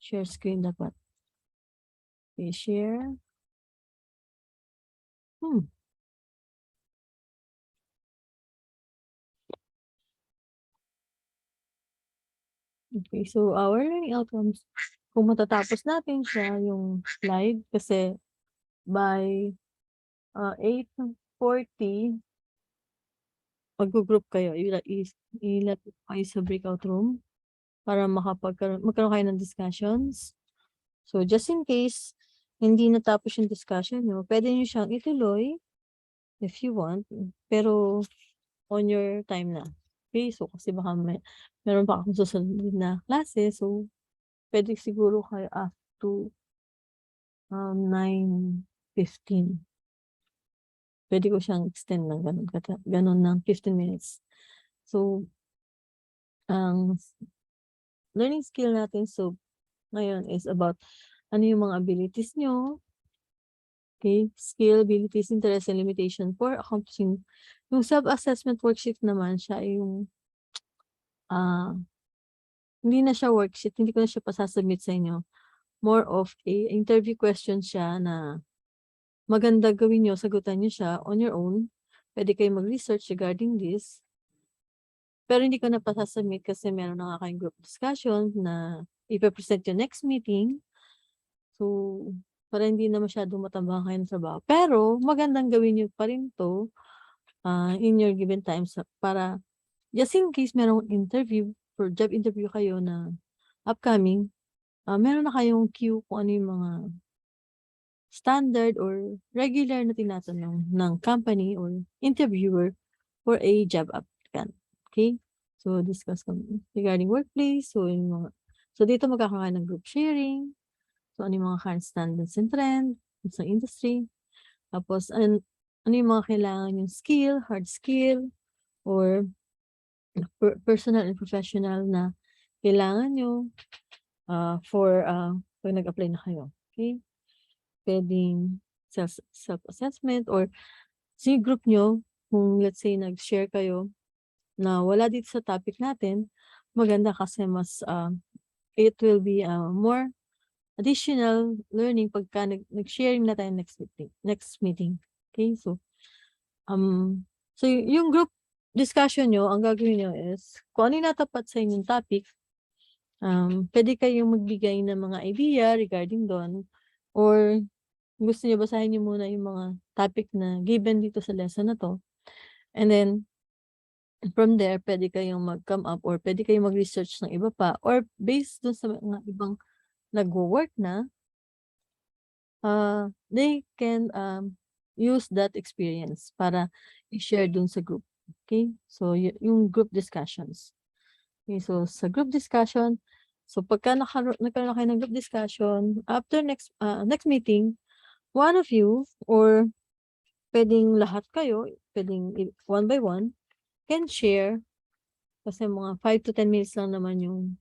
Share screen dapat. Okay, share. Okay, so our learning outcomes, kung matatapos natin siya yung slide kasi by 8:40 mag-group kayo, ilat kayo sa breakout room para magkaroon kayo ng discussions. So just in case hindi natapos yung discussion nyo, pwede nyo siyang ituloy if you want, pero on your time na. Okay, so kasi baka meron pa akong susunod na klase, so pwede siguro kayo up to 9:15. Pwede ko siyang extend ng ganun ng 15 minutes. So, ang learning skill natin ngayon is about ano yung mga abilities nyo, okay, skill, abilities, interest, and limitation for accomplishing. Yung self-assessment worksheet naman siya yung hindi na siya worksheet, hindi ko na siya pasasubmit sa inyo. More of a interview question siya na maganda gawin nyo, sagutan nyo siya on your own. Pwede kayo mag-research regarding this. Pero hindi ko na pasasubmit kasi meron na nga kayong group discussion na ipapresent yung next meeting. So, para hindi na masyadong matambang kayo ng trabaho. Pero, magandang gawin nyo pa rin to in your given time para just in case merong job interview kayo na upcoming, meron na kayong queue kung ano yung mga standard or regular na tinatanong ng company or interviewer for a job applicant. Okay? So, discuss kami regarding workplace. So, dito magkakaroon ng group sharing. So, ano yung mga current standards and trend sa industry. Tapos, ano yung mga kailangan yung skill, hard skill, or personal and professional na kailangan nyo for pag nag-apply na kayo. Okay? Pwedeng self-assessment or sa group nyo, kung let's say nag-share kayo na wala dito sa topic natin, maganda kasi mas it will be more additional learning pagka nag-sharing na tayo next meeting. Okay, so yung group discussion nyo, ang gagawin nyo is kung ano yung natapat sa inyong topic, pwede kayong magbigay ng mga idea regarding doon, or gusto niyo basahin niyo muna yung mga topic na given dito sa lesson na to. And then, from there, pwede kayong mag-come up or pwede kayong mag-research ng iba pa or based dun sa mga ibang nag-work na, they can use that experience para i-share dun sa group. Okay? So, yung group discussions. Okay, so sa group discussion, so pagka nagkaroon na kayo ng group discussion, after next meeting, one of you or pwedeng lahat kayo, pwedeng one by one, can share kasi mga 5 to 10 minutes lang naman yung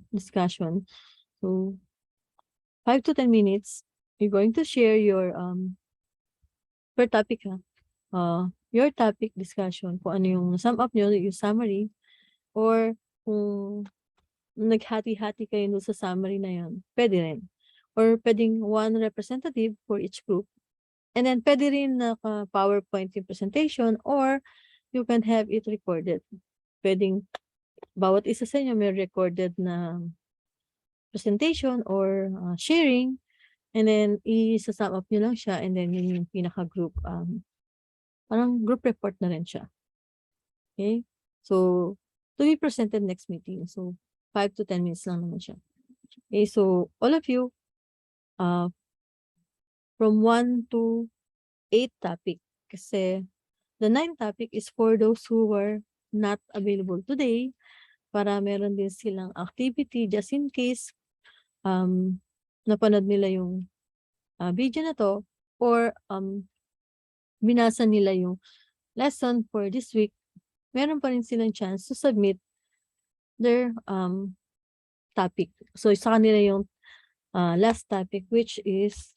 discussion. So, 5 to 10 minutes, you're going to share your per topic your topic discussion, kung ano yung sum up nyo, yung summary, or kung naghati-hati kayo doon sa summary na yun, pwede rin. Or pwedeng one representative for each group. And then pwede rin naka-PowerPoint yung presentation or you can have it recorded. Pwedeng bawat isa sa inyo may recorded na presentation or sharing, and then i-sum up nyo lang siya, and then yun yung pinaka-group, parang group report na rin siya. Okay? So, to be presented next meeting. So, 5 to 10 minutes lang naman siya. Okay, so all of you, from 1 to 8 topic, kasi the 9 topic is for those who were not available today, para meron din silang activity just in case napanood nila yung video na to, or binasa nila yung lesson for this week, meron pa rin silang chance to submit their topic. So, sa kanila yung last topic, which is,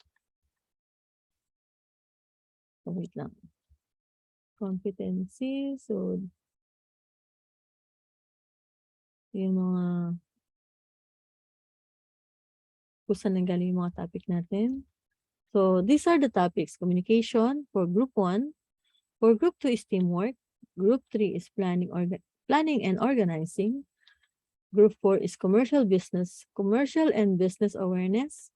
wait lang, competencies. So, yung mga kung saan nanggaling yung mga topic natin. So, these are the topics. Communication for Group 1. For Group 2 is teamwork. Group 3 is planning and organizing. Group 4 is commercial and business awareness.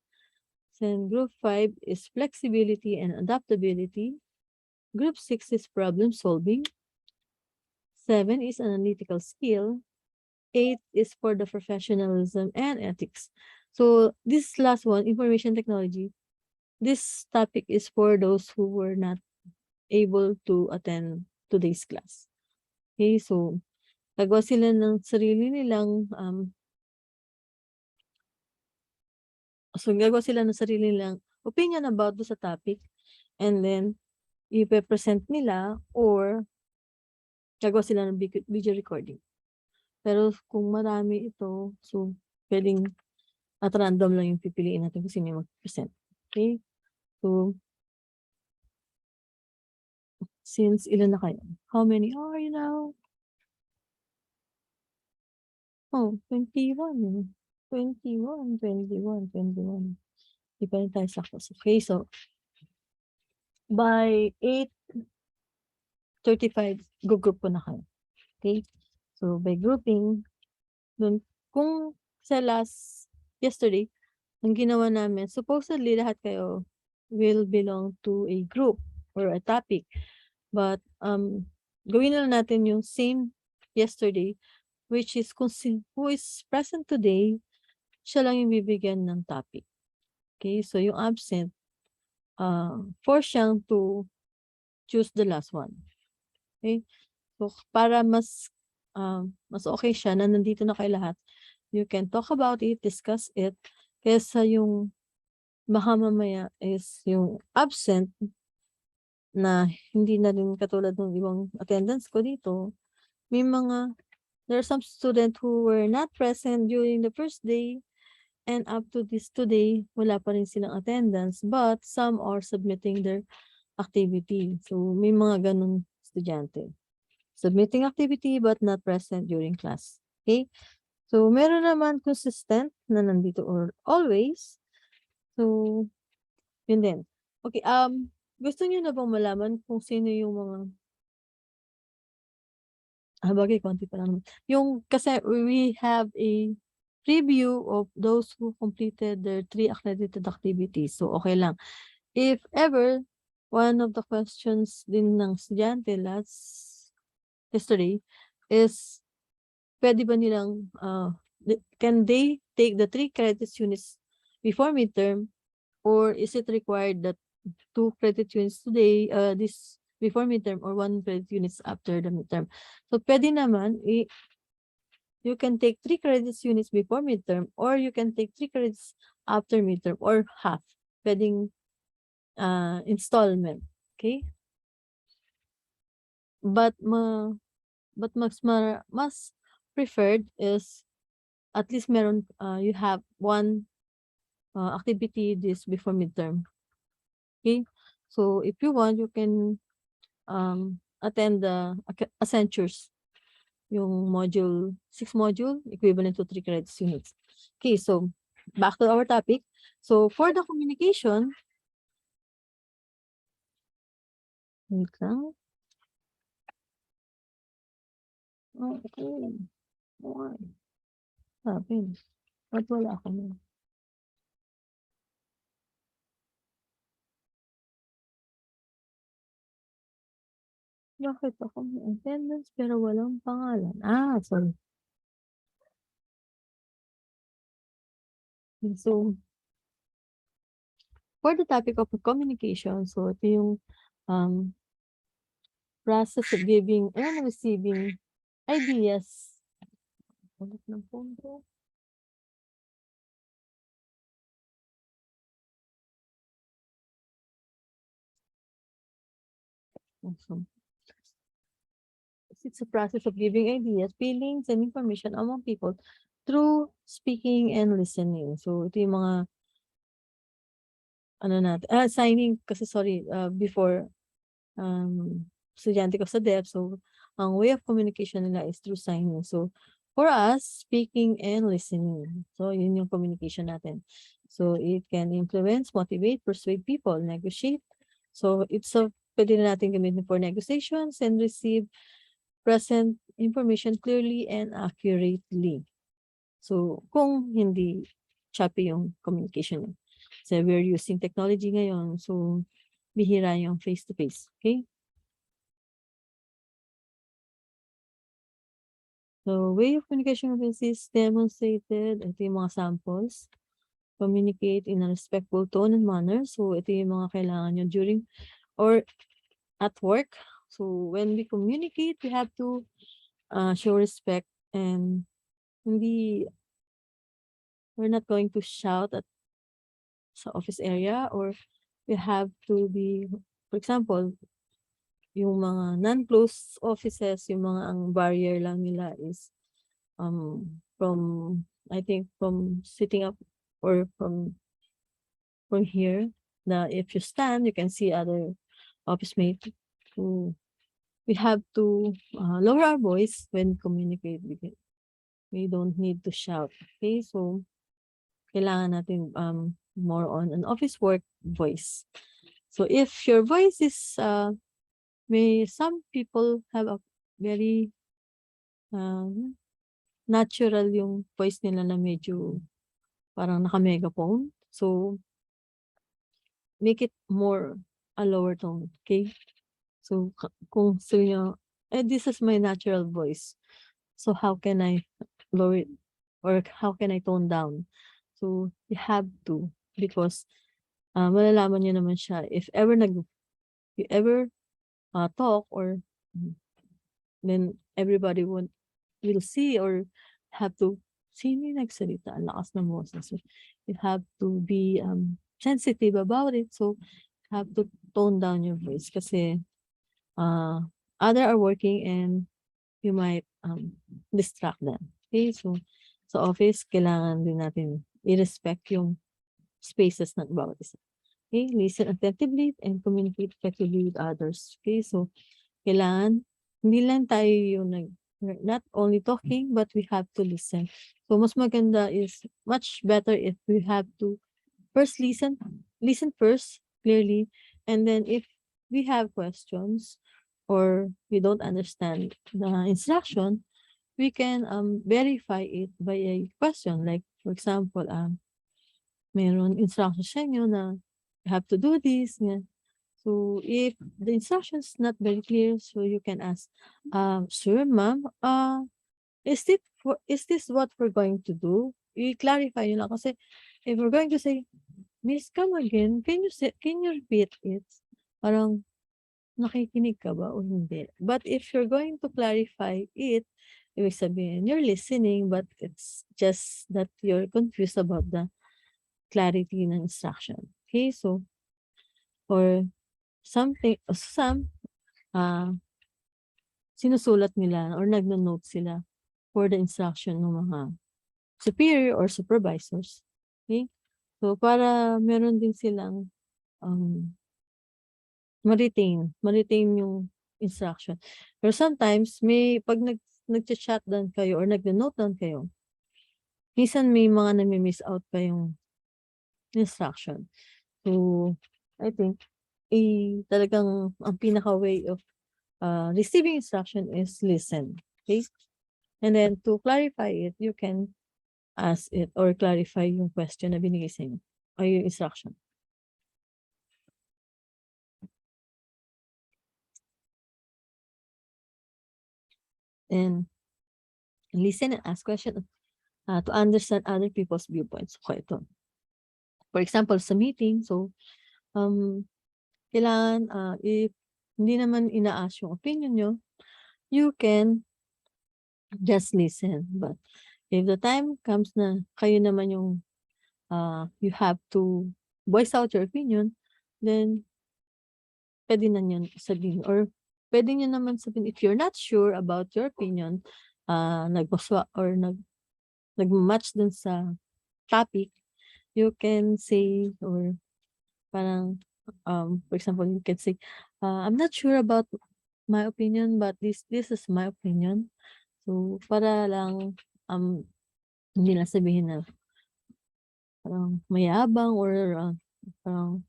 Then Group 5 is flexibility and adaptability. Group 6 is problem solving. 7 is analytical skill. 8 is for the professionalism and ethics. So this last one, information technology, this topic is for those who were not able to attend today's class. Okay, so gagawa sila ng sarili nilang opinion about sa topic, and then ipe-present nila or gagawa sila ng video recording. Pero kung marami ito, so pwedeng at random lang yung pipiliin natin kung sino yung mag-present. Okay? So, since ilan na kayo? How many are you now? Oh, 21. 21. Di pa rin tayo saktos. Okay, so, by 8:35, group ko na kayo. Okay? So, by grouping, dun, kung sa yesterday, ang ginawa namin, supposedly lahat kayo will belong to a group or a topic. But, gawin na natin yung same yesterday, which is who is present today, siya lang yung bibigyan ng topic. Okay, so yung absent, force siyang to choose the last one. Okay, so para mas okay siya na nandito na kayo lahat, you can talk about it, discuss it, kesa yung baka mamaya is yung absent na hindi na rin katulad ng ibang attendance ko dito. There are some students who were not present during the first day, and up to this today, wala pa rin silang attendance, but some are submitting their activity. So, may mga ganun estudyante. Submitting activity but not present during class. Okay? So, meron naman consistent na nandito or always. So, yun din. Okay, gusto niyo na bang malaman kung sino yung mga bagay, konti pa lang. Yung, kasi we have a preview of those who completed their 3 accredited activities. So, okay lang. If ever, one of the questions din ng estudyante yesterday is, pwede ba nilang, can they take the 3 credits units before midterm, or is it required that 2 credit units today, this before midterm, or 1 credit units after the midterm? So, pwede naman, you can take 3 credits units before midterm, or you can take 3 credits after midterm, or half. Pwedeng installment. Okay? But mas preferred is at least meron, you have 1 activity this before midterm. Okay? So, if you want, you can attend the Accentures, yung 6 module, equivalent to 3 credits units. Okay, so, back to our topic. So, for the communication, wait lang. Okay. Why? Sabi. Ba't wala ako na? Bakit ako may attendance pero walang pangalan? Sorry. So, for the topic of communication, so ito yung process of giving and receiving ideas. Ulit ng phone ko. Awesome. It's a process of giving ideas, feelings, and information among people through speaking and listening. So, ito yung mga signing kasi sorry, before estudyante ko sa DEP. So, ang way of communication nila is through signing. So, for us, speaking and listening. So, yun yung communication natin. So, it can influence, motivate, persuade people, negotiate. So, pwede na natin gamitin for negotiations and receive present information clearly and accurately. So, kung hindi choppy yung communication. So, we're using technology ngayon. So, bihira yung face-to-face. Okay? So, way of communication is demonstrated. Ito yung mga samples. Communicate in a respectful tone and manner. So, ito yung mga kailangan nyo during or at work. So, when we communicate, we have to show respect and we're not going to shout at sa office area, or we have to be, for example, yung mga non-closed offices, yung mga ang barrier lang nila is from, I think, from sitting up or from here, na if you stand, you can see other office mates. So we have to lower our voice when communicate. We don't need to shout. Okay, so kailangan natin more on an office work voice. So if your voice is some people have a very natural yung voice nila na medyo parang naka-megaphone. So make it more a lower tone, okay? So kung gusto nyo, this is my natural voice. So how can I lower it? Or how can I tone down? So you have to, because malalaman nyo naman siya if you ever talk, or then everybody will see or have to, sino yung nagsalita, ang lakas ng boses. So you have to be sensitive about it. So you have to tone down your voice kasi other are working and you might distract them. Okay, so sa office, kailangan din natin i-respect yung spaces ng bawat isa. Okay, listen attentively and communicate effectively with others. Okay, so kailangan, hindi lang tayo yung not only talking, but we have to listen. So mas maganda is, much better if we have to first listen first clearly, and then if we have questions or we don't understand the instruction, we can verify it by a question. Like, for example, meron instruction sa inyo na you have to do this. Yeah. So if the instruction is not very clear, so you can ask, sir, ma'am, is this what we're going to do? I-clarify yun lang kasi if we're going to say, Miss, come again, can you repeat it? Parang nakikinig ka ba o hindi? But if you're going to clarify it, ibig sabihin, you're listening, but it's just that you're confused about the clarity ng instruction. Okay, so, or some sinusulat nila or nagno-note sila for the instruction ng mga superior or supervisors. Okay? So, para meron din silang ma-retain yung instruction. Pero sometimes, pag nag-chat down kayo or nag-note down kayo, minsan may mga nami-miss out pa yung instruction. So, I think, talagang ang pinaka-way of receiving instruction is listen. Okay? And then, to clarify it, you can ask it or clarify yung question na binigay sa inyo or yung instruction. And listen and ask questions to understand other people's viewpoints. Okay, ito. For example, sa meeting, so, kailangan, if hindi naman ina-ask yung opinion nyo, you can just listen. But if the time comes na kayo naman yung you have to voice out your opinion, then pwede na yun sabihin. Or pwede nyo naman sabihin, if you're not sure about your opinion, nag-match dun sa topic, you can say, or parang, for example, you can say, I'm not sure about my opinion, but this is my opinion. So, para lang hindi lang sabihin na parang mayabang or parang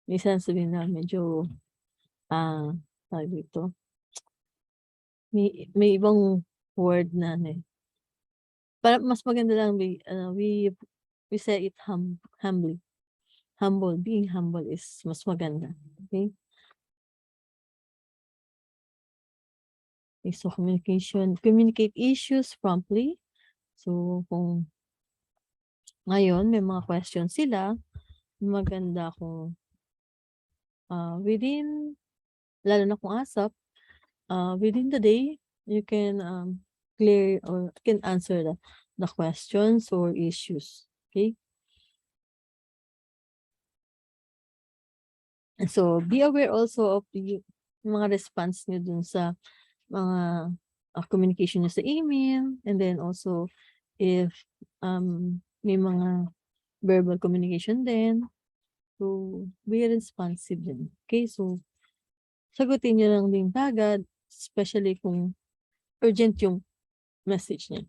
minsan sabihin na medyo, tawag dito, may ibang word na ano, parang mas maganda lang we say it humbly. Humble, being humble is mas maganda, okay? Okay, so communicate issues promptly. So, kung ngayon may mga questions sila, maganda kung, lalo na kung ASAP, within the day, you can, clear or can answer the questions or issues, okay? And so, be aware also of yung mga response niyo dun sa mga, communication niyo sa email, and then also if, may mga verbal communication din, so be responsive din, okay? So, sagutin niyo lang din kaagad, especially kung urgent yung message niya.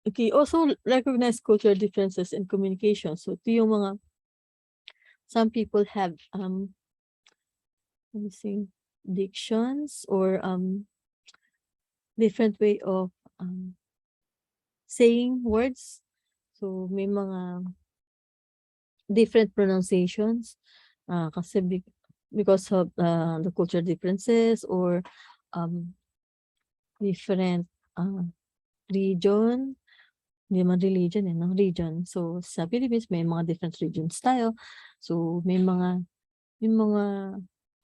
Okay, also recognize cultural differences in communication. So, ito yung mga some people have, let me see, dictions or, different way of, saying words. So, may mga different pronunciations, kasi because of, the cultural differences or, different, region. Hindi naman religion, eh, 'no, region. So, sa Philippines may mga different regions tayo. So, may mga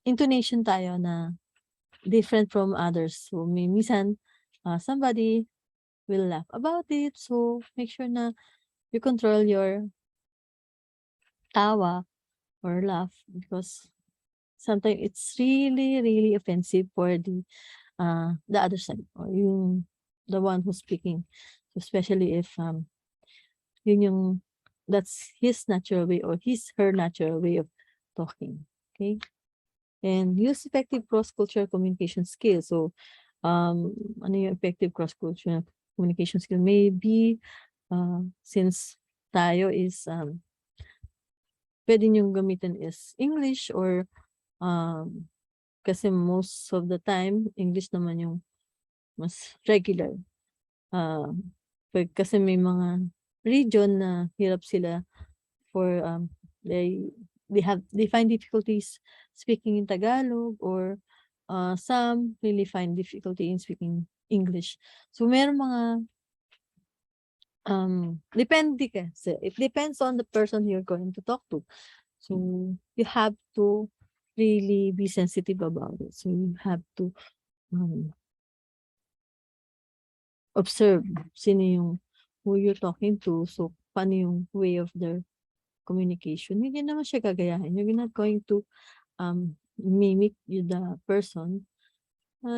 intonation tayo na different from others. So, minsan, somebody will laugh about it. So, make sure na you control your tawa or laugh because sometimes it's really, really offensive for the other side or the one who's speaking. Especially if, yun yung that's his natural way or her natural way of talking, okay? And use effective cross-cultural communication skills. So, ano yung effective cross-cultural communication skill? Maybe, since tayo is, pwede niyong gamitin is English or, kasi most of the time, English naman yung mas regular. Kasi may mga region na hirap sila for, they find difficulties speaking in Tagalog or, some really find difficulty in speaking English. So merong mga, depende kasi. It depends on the person you're going to talk to. So you have to really be sensitive about it. So you have to, observe sino yung who you're talking to. So paano yung way of their communication. Hindi naman siya gagayahin. You're not going to, mimic the person.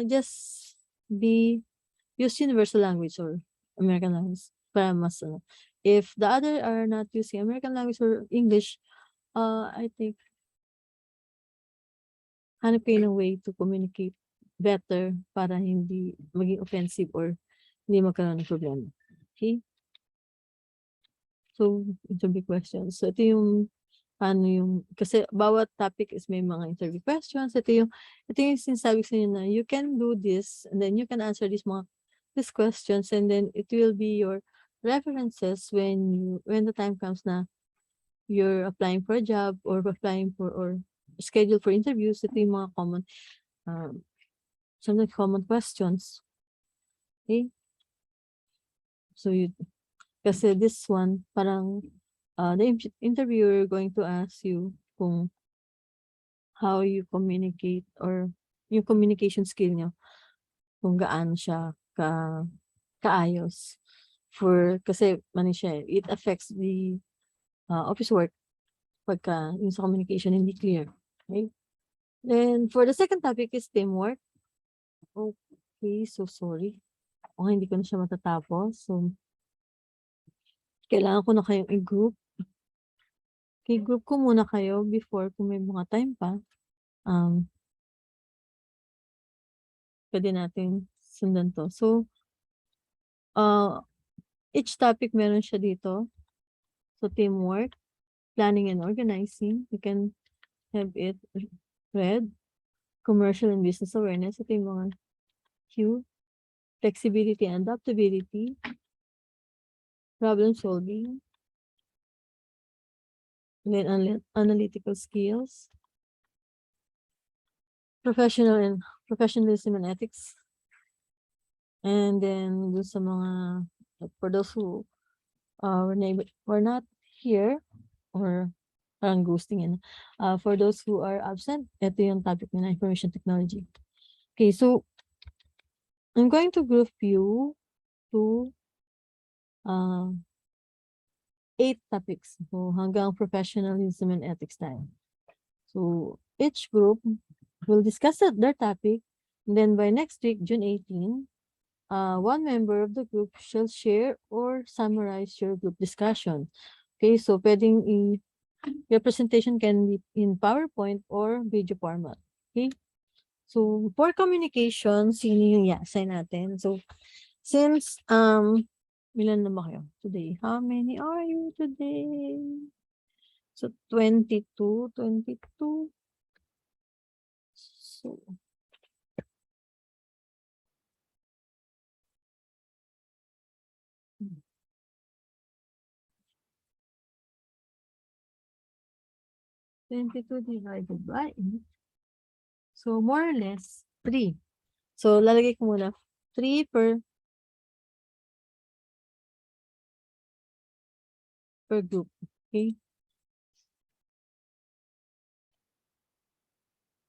Just use universal language or American language para mas if the other are not using American language or English, I think hanap kayo ng way to communicate better para hindi maging offensive or hindi magkaroon ng problema. Okay? So, interview questions. So, ito yung paano yung kasi bawat topic is may mga interview questions. Ito yung sinasabi sa inyo na you can do this and then you can answer these questions and then it will be your references when the time comes na you're applying for a job or applying for or scheduled for interviews. Ito yung mga sometimes common questions. Okay? So, kasi this one, parang the interviewer going to ask you kung how you communicate or yung communication skill nyo, kung gaano siya kaayos. Kasi siya, it affects the office work pagka yung sa communication hindi clear. Okay? Then, for the second topic is teamwork. Okay, so sorry. Hindi ko na siya matatapos. So, kailangan ko na kayong i-group. Okay, group ko muna kayo before kung may mga time pa. Pwede natin sundan to. So, Each topic meron siya dito. So, teamwork, planning and organizing. You can have it read. Commercial and business awareness. Ito yung mga Q. Flexibility and adaptability. Problem solving. Then analytical skills. Professionalism and ethics. And then dun sa mga, for those who were not here or parang ghosting yun. For those who are absent, ito yung topic na information technology. Okay, so I'm going to group you to 8 topics. So hanggang professionalism and ethics tayo. So each group will discuss their topic. And then by next week, June 18, one member of the group shall share or summarize your group discussion. Okay, so pwedeng your presentation can be in PowerPoint or video format. Okay, so for communication, sino yung i-assign natin? So since, ilan na ba kayo today? How many are you today? So 22. So 22 divided by 8. So more or less 3. So lalagay ko muna 3 per group. Okay.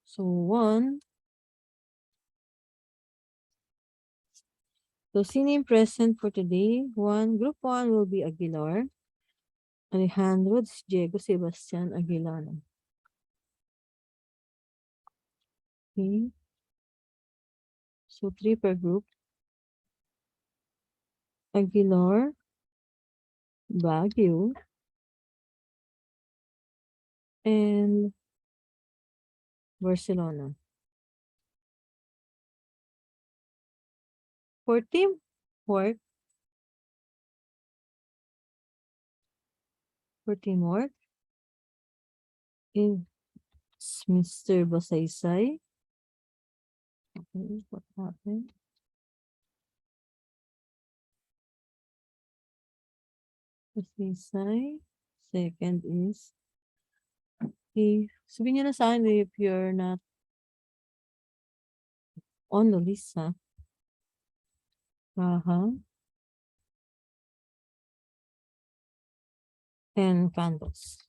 So 1. So sino yung present for today? Group 1 will be Aguilar, Alejandro, Diego, Sebastian, Aguilar. Okay. So 3 per group. Aguilar, Baguio, and Barcelona. For teamwork, it's Mr. Basaysay. Okay, what happened? Basaysay. Second is, okay, sabihin niyo na sa akin if you're not on the list, ha? And candles.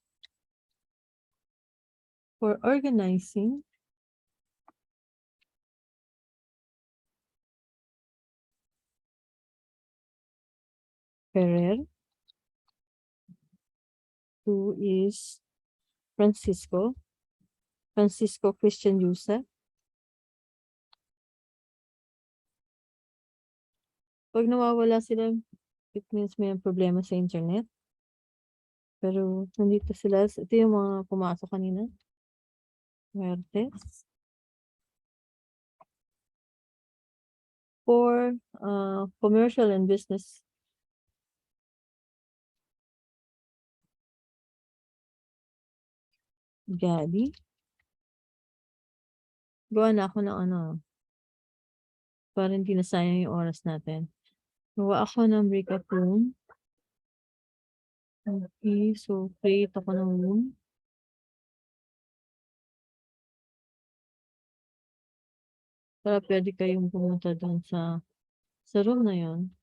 For organizing, Ferrer. 2 is Francisco Christian Yusa. Pag nawawala sila, it means may problema sa internet. Pero nandito sila. Ito yung mga pumasok kanina. Mertes. For commercial and business, Gabby. Gawa na ako ng para hindi na sayang yung oras natin. Gawa ako ng breakup room. Okay, so create ako ng room. Para pwede kayong pumunta doon sa room na yon.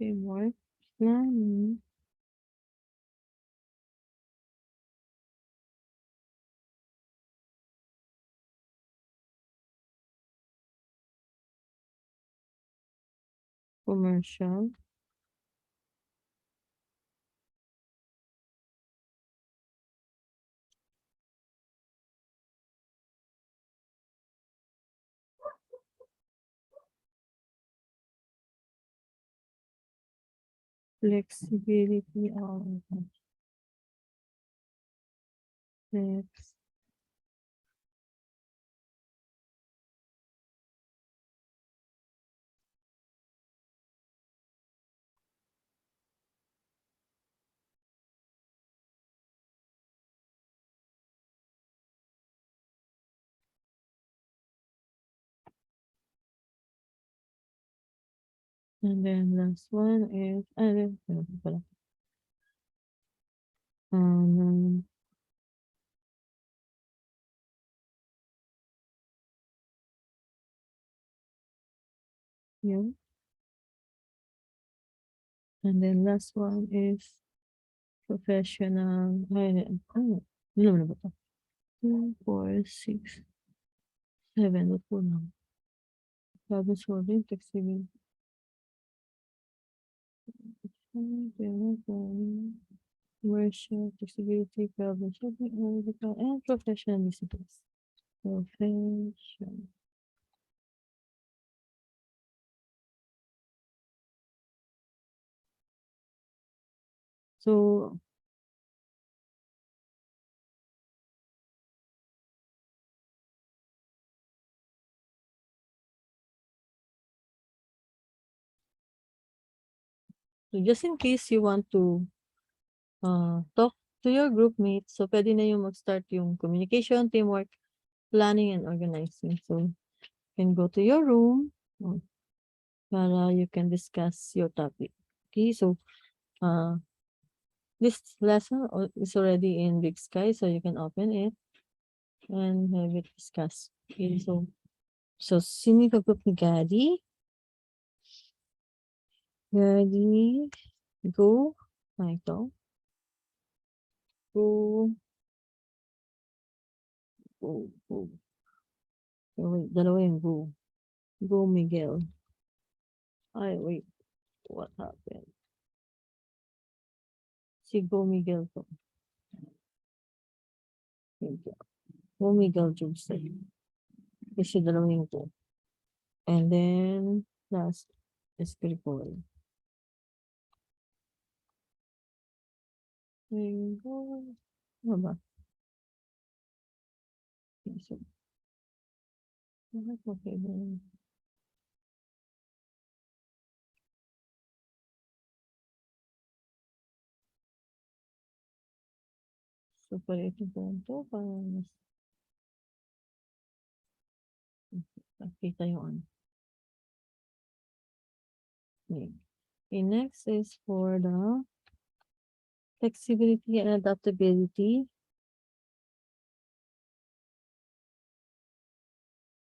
Okay, more planning. Commercial. Flexibility of flex. And then last one is, pala. Yun. And then last one is professional. Ano naman ba ito? 2, 4, 6, 7. Ba't po lang? Problem solving, flexibility. Commercial, flexibility, problem solving, analytical, and professional disciplines. Profession. So, just in case you want to talk to your group mates, so pwede na yung mag-start yung communication, teamwork, planning, and organizing. So, you can go to your room para you can discuss your topic. Okay, so this lesson is already in Big Sky, so you can open it and have it discussed. Okay, so sino yung group ni Gadi? Gadi, go. Ito. Go. Go. Go. Oh, wait, dalawa yung go. Go, Miguel. Ay, wait. What happened? Si Go Miguel to. Go Miguel Jose. Kasi dalawa yung go. And then, last is Gregory. Ano ba? So, okay. So, para ito po ito, para mas nakita yung ano. Okay, next is for the flexibility and adaptability.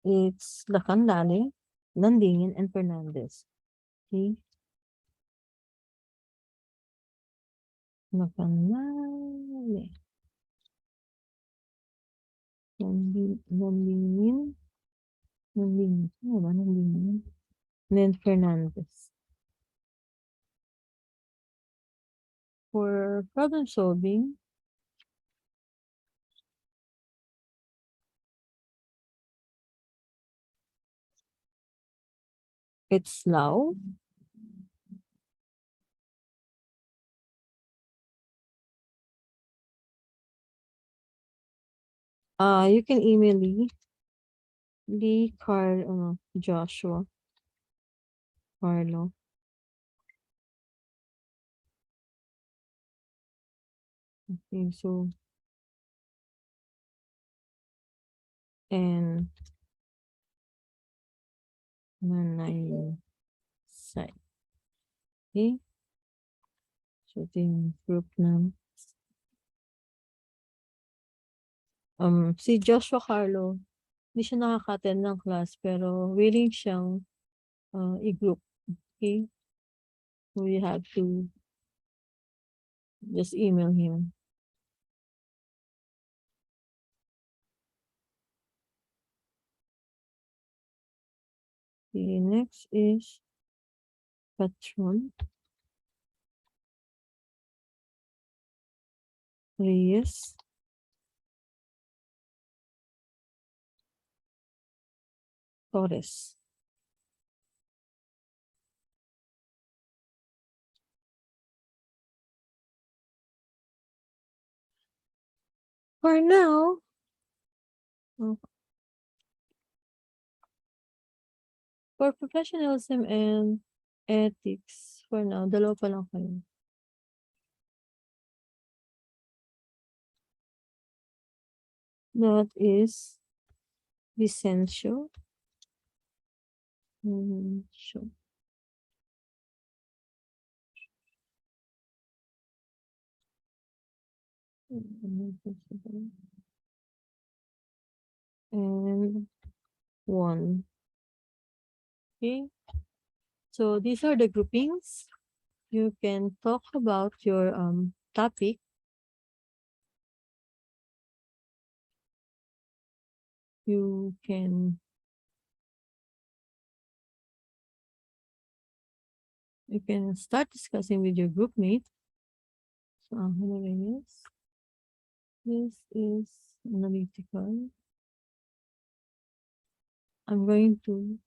It's Lacandale, Landingin, and Fernandez. Okay. Lacandale. Landingin. Ano ba? Landingin. And then Fernandez. For problem solving, it's Lau. You can email Lee Joshua, Carlo. Okay, so and Manay site. Okay. So ito yung group na si Joshua Carlo, hindi siya nakaka-attend ng class pero willing siyang i-group. Okay? So you have to just email him. Okay, next is Patron Reyes. Torres. for now, for professionalism and ethics, for now, dalawa pa lang kayo. That is Vicencio. Sure. And one. Okay. So these are the groupings. You can talk about your topic. You can start discussing with your group mate. So this is analytical. I'm going to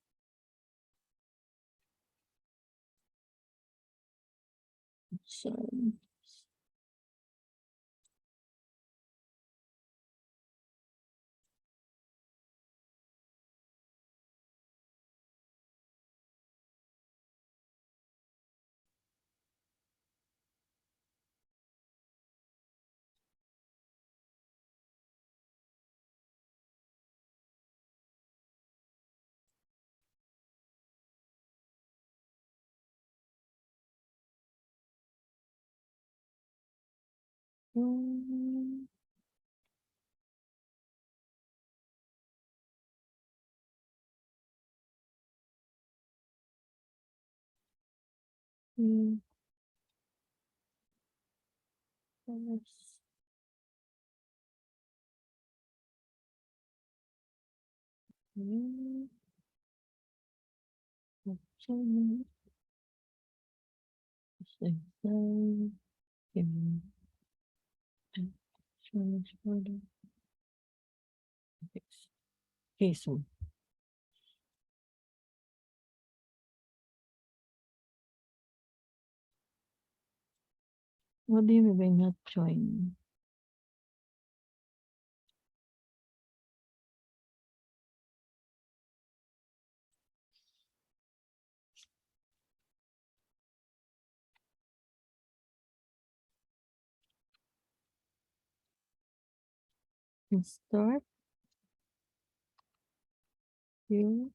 mm, mm, yes. Mm, option, exam, change order. Okay, so what do you mean by not join? Start you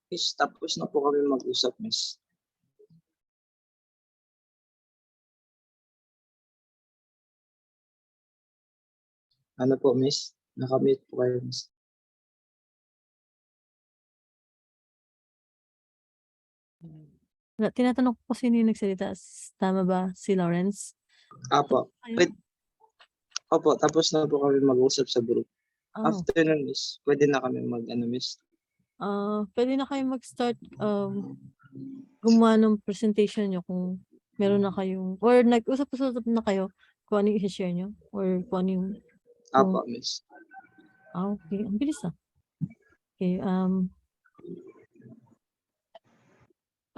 Miss, tapos na po kami mag-usap, Miss. Ano po, Miss? Nakamute po kayo, Miss. Tinatanong ko sino yung nagsalita. Tama ba si Lawrence? Apo. Opo, tapos na po kami mag-usap sa group. After nun, Miss, pwede na kami Miss. Pwede na kayo mag-start gumawa ng presentation nyo kung meron na kayong, or nag-usap-usap na kayo kung ano yung i-share nyo, or kung ano yung... Apo, Miss. Okay. Ang bilis ah.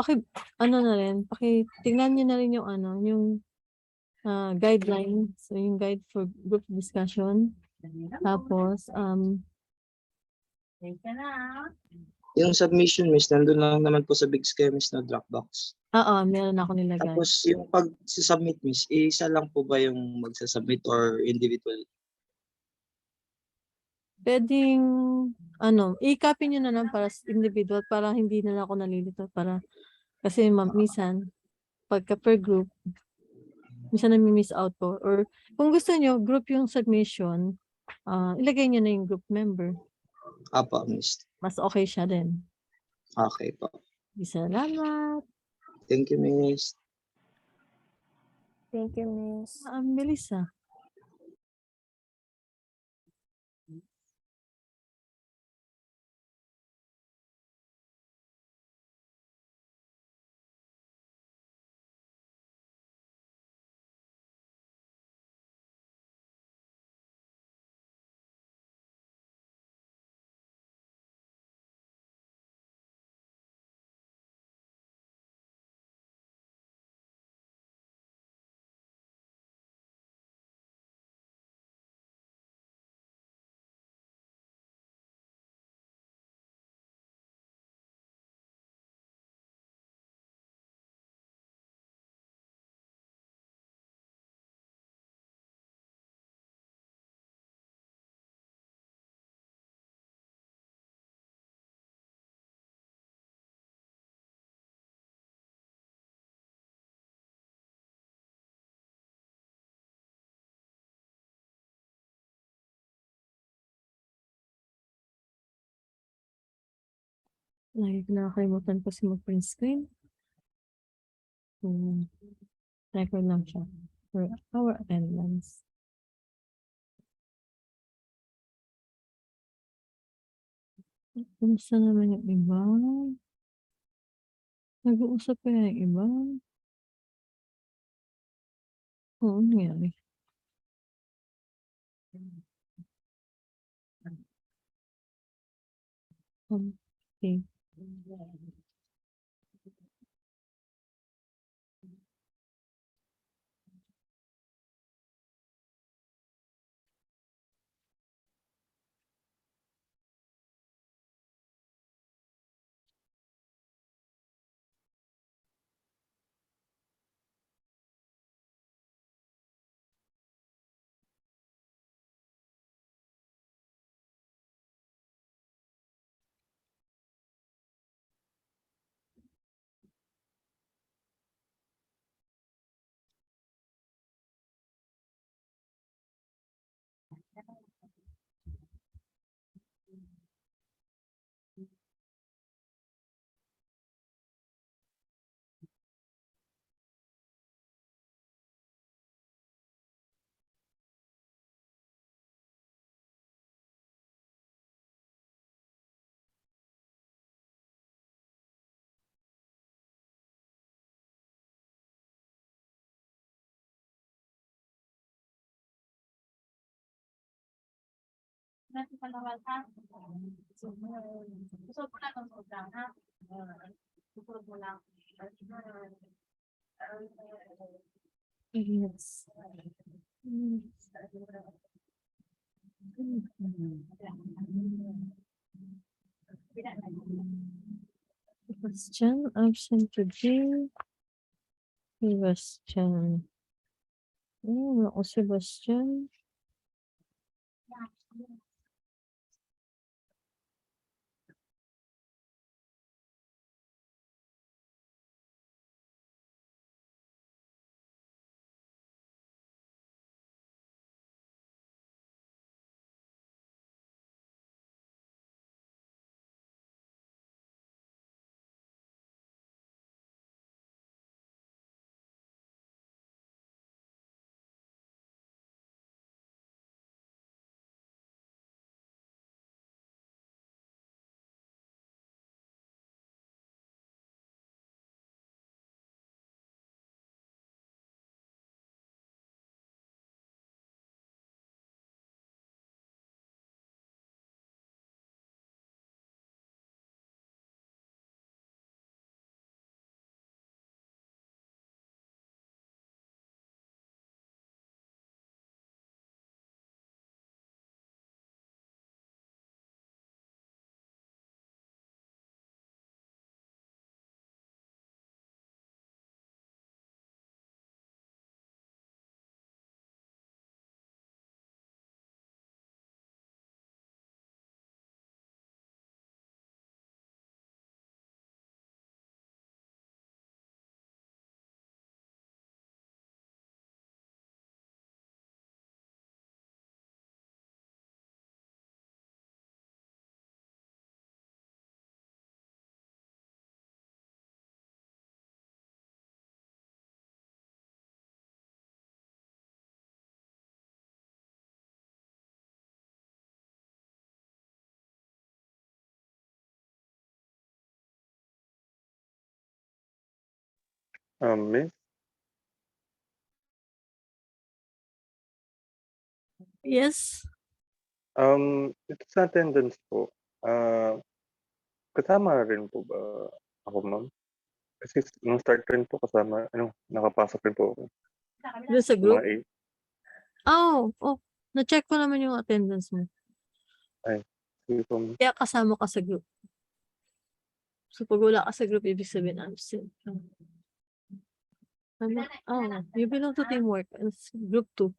Okay. Tingnan nyo na rin yung yung guidelines, so yung guide for group discussion. Tapos, yung submission, Miss, nandun lang naman po sa Big Sky, Miss, na Dropbox. meron ako nilagay. Tapos yung pag-submit, Miss, isa lang po ba yung magsasubmit or individual? Pwedeng, i-copy nyo na lang para individual, para hindi na lang ako nalilito, kasi minsan, pagka per group, minsan nami-miss out po. Or kung gusto nyo, group yung submission, ilagay nyo na yung group member. Apo, Miss. Mas okay siya din. Okay po. Salamat. Thank you, Miss. Thank you, Miss. Ang bilis ah. Lagi nakakalimutan ko mag-print screen. Record lang siya for our attendance. Kumusta naman yung iba? Nag-uusap pa yung iba? Oo, nangyari. Okay. Yes. Question, option today. Question. Ako Sebastian. Miss? Yes. Ito sa attendance po, kasama rin po ba ako, ma'am? Kasi nung start rin po kasama nakapasok rin po ako. Dun sa Yung group? mga eight. Na-check ko naman yung attendance mo. Ay, sige po, ma'am. Kaya kasama ka sa group. So, pag wala ka sa group, ibig sabihin absent ka. You belong to teamwork. It's group 2.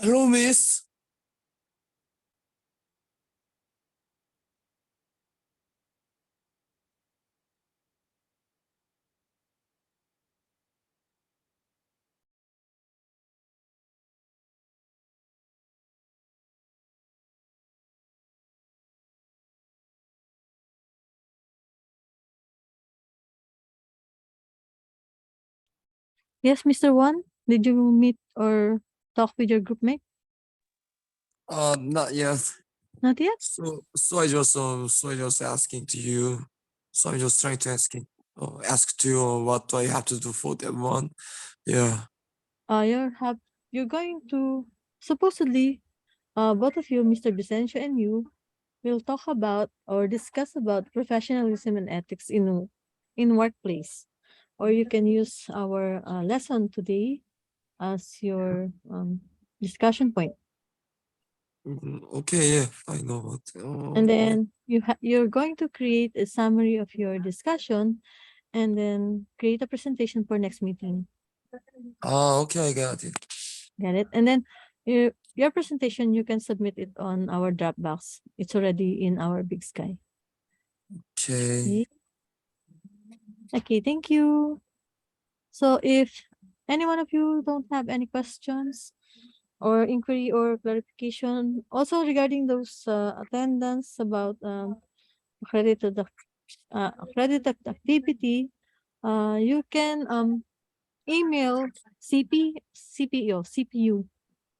Hello, miss. Yes, Mr. Wan, did you meet or talk with your group mate? Not yet. Not yet? So I just asking to you. So I'm just trying to ask to you what do I have to do for that one. Yeah. You're going to supposedly both of you, Mr. Vicencio and you, will talk about or discuss about professionalism and ethics in workplace. Or you can use our lesson today as your discussion point. Okay, yeah, I know what. And then you're going to create a summary of your discussion and then create a presentation for next meeting. Okay, I got it. Get it? And then your presentation, you can submit it on our Dropbox. It's already in our Big Sky. Okay. Okay, thank you. So if any one of you don't have any questions or inquiry or clarification, also regarding those attendance about accredited activity, you can email CPU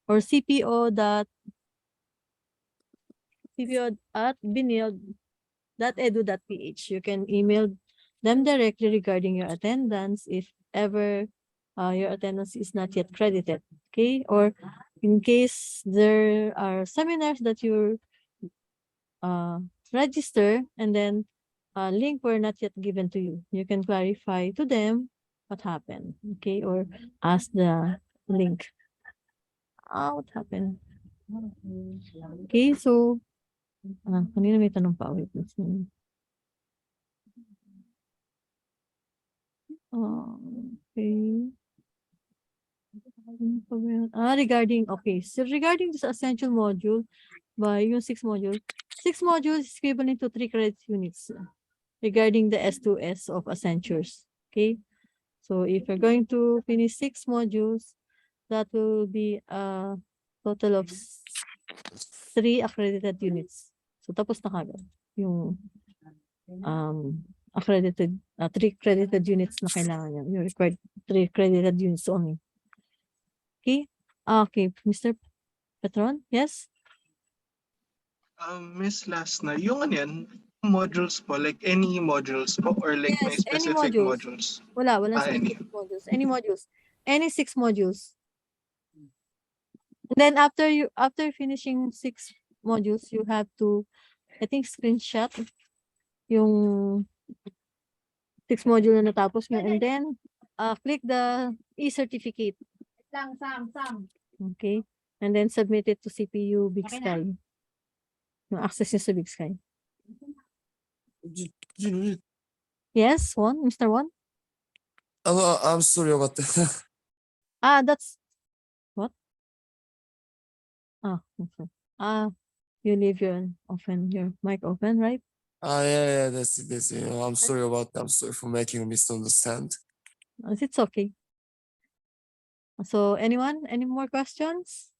or cpo@binil.edu.ph. You can email them directly regarding your attendance if ever your attendance is not yet credited. Okay, or in case there are seminars that you register and then a link were not yet given to you, you can clarify to them what happened. Okay, or ask the link. What happened? Okay, so kanina may tanong pa. Wait, let's see. Okay. Regarding this essential module, by yung 6 modules is equivalent to 3 credit units regarding the S2S of Accentures. Okay. So if you're going to finish 6 modules, that will be a total of 3 accredited units. So tapos na kagad yung accredited 3 credited units na kailangan niya. You required 3 credited units only. Okay? Okay, Mr. Petron, yes? Miss Lasna, yung ano yan, modules po, like any modules po or like may Yes, any specific modules. modules? Wala Any. specific modules. Any modules. Any 6 modules. And then after finishing 6 modules, you have to, I think, screenshot yung 6 module na natapos mo and then click the e-certificate. Okay? And then submit it to CPU Big Sky. Yung access niya sa Big Sky. Yes, Mr. Juan? I'm sorry about that. That's what? Okay. You leave your mic open, right? Yeah, that's it. I'm sorry about that. I'm sorry for making a misunderstand. It's okay. So anyone? Any more questions?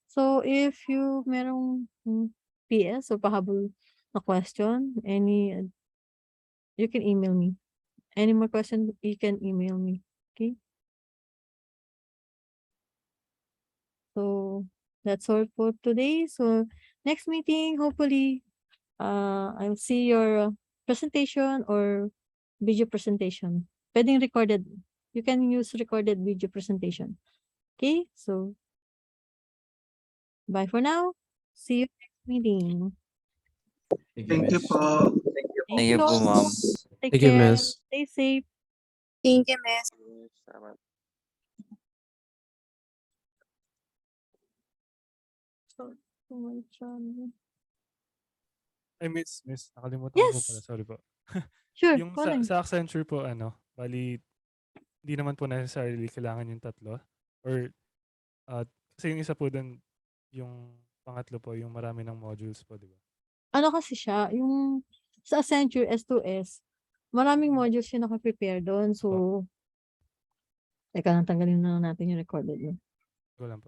So if you merong PS or pahabol na question, you can email me. Any more questions, you can email me. Okay? So that's all for today. So next meeting, hopefully, I'll see your presentation or video presentation. Pwedeng recorded. You can use recorded video presentation. Okay? So bye for now. See you next meeting. Thank you po. Thank you po, ma'am. Take Thank you, care. miss. Stay safe. Thank you, Miss. Salamat. Ay, miss, nakalimutan ko po pala, Yes. sorry po. Sure. Yung go lang. sa Accenture po, bali, hindi naman po necessarily kailangan yung 3. Or, kasi yung isa po dun, yung pangatlo po, yung marami ng modules po, di ba? Ano kasi siya, yung sa Accenture S2S, maraming modules yung naka-prepare doon. So, teka lang, tanggalin na natin yung recorded mo. Go lang po.